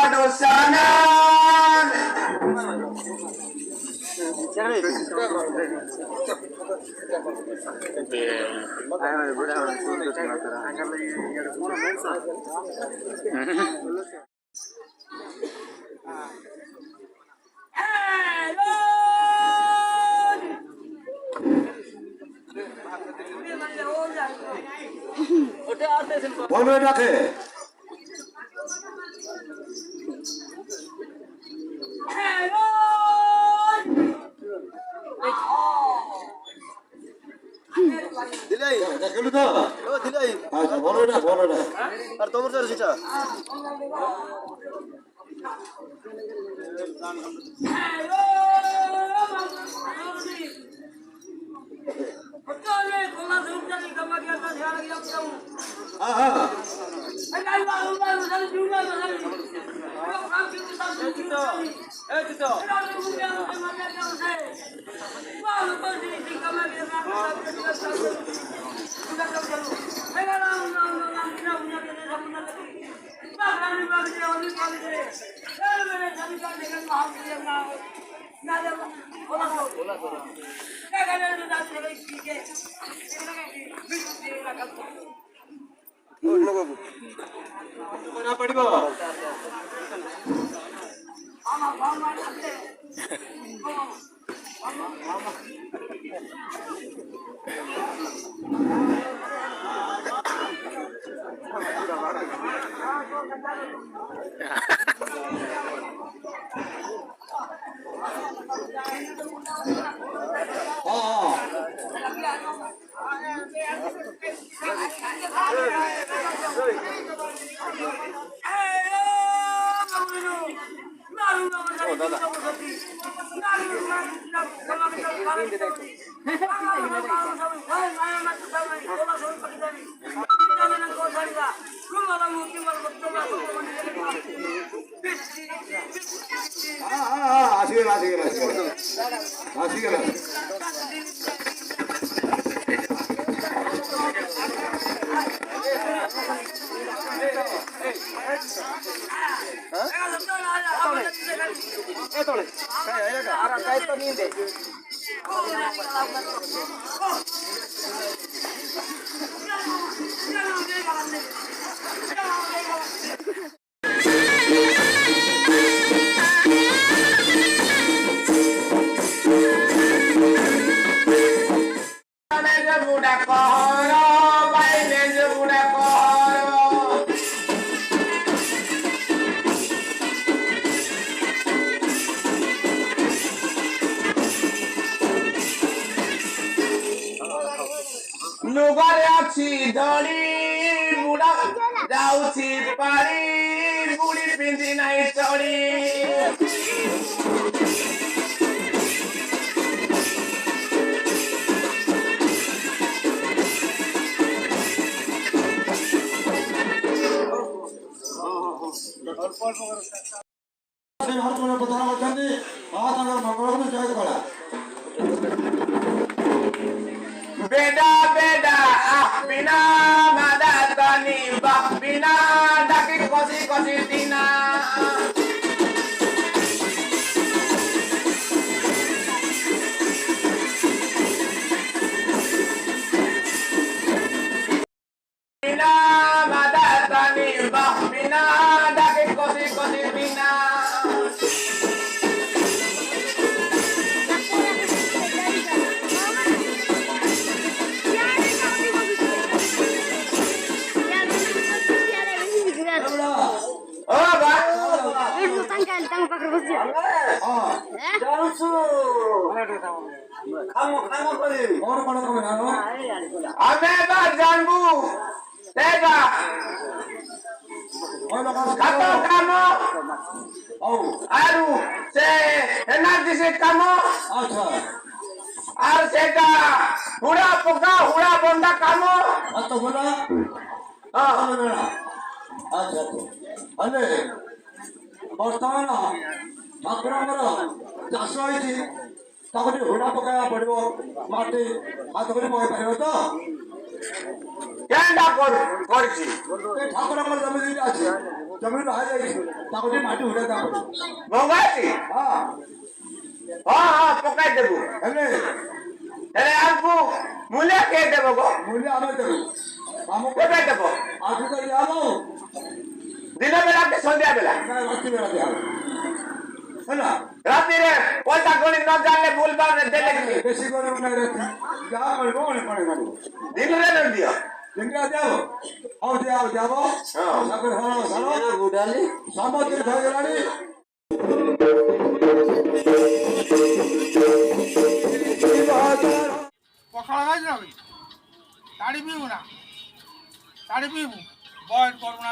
Padosana. বলবে ডাকে দিলাই দেখলি তো ও দিলাই আচ্ছা বলো না আর তোমার স্যার সেটা পড়িব আসিগেল লুগারে আছি ধরি বুড়া যাଉଛି পারি বুড়ি পিন্ধি নাই চড়ি বেডা বেডা আপিনা মাদা তানি বাপিনা ডাকি কষি কষি দিনা বিনা মাদা তানি বাপিনা ডাকি কষি কষি দিনা আমি এবার জানবো কাম আর সে এনার্জি সে কাম আর সেটা হুড়া পোকা হুড়া বন্ধা কাম আচ্ছা ବର୍ତ୍ତମାନ ଠାକୁରଙ୍କର ଚାଷ ହେଇଛି ତାକୁ ଟିକେ ହୁଡ଼ା ପକାଇବା ପଡିବ ମାଟି ହାତ କରି ପକାଇ ପାରିବ ତ କେନ୍ଟା କରିଛି ଠାକୁରଙ୍କର ଜମି ଦିଟା ଅଛି ଜମି ବାହା ଯାଇଛି ତାକୁ ଟିକେ ମାଟି ଉଡ଼େଇ ଦବ ଭଙ୍ଗା ଅଛି ହଁ ହଁ ହଁ ପକାଇ ଦେବୁ ହେଲେ ହେଲେ ଆମକୁ ମୂଲ୍ୟ କିଏ ଦେବ ଗୋ ମୂଲ୍ୟ ଆମେ ଦେବୁ ଆମକୁ କେବେ ଦେବ ଆଜି ତ ଦିଆହବ ଦିନ ବେଲା କି ସନ୍ଧ୍ୟା ବେଲା ରାତି ବେଳା ଦିଆହବ ହେଲା ରାତିରେ ପଇସା ଗଣି ନ ଜାଣିଲେ ଭୁଲ ଭାବରେ ଦେଲେ କି ବେଶୀ ଗରିବ ନାହିଁ ରାତି ଯାହା ମିଳିବ ଅନେକ ଅନେକ ମିଳିବ ଦିନରେ ନ ଦିଅ ଦିନଟା ଦିଆହବ ହଉ ଦିଆହବ ଦିଆହବ ତାପରେ ହଳ ଧାନ ସାମଗ୍ରୀ ଧରିଗଲାଣି ପଖାଳ ଖାଇଛୁ ନା ଶାଢ଼ୀ ପିଇବୁ ନା ଶାଢ଼ୀ ପିଇବୁ ବଏଟ୍ କରୁଣା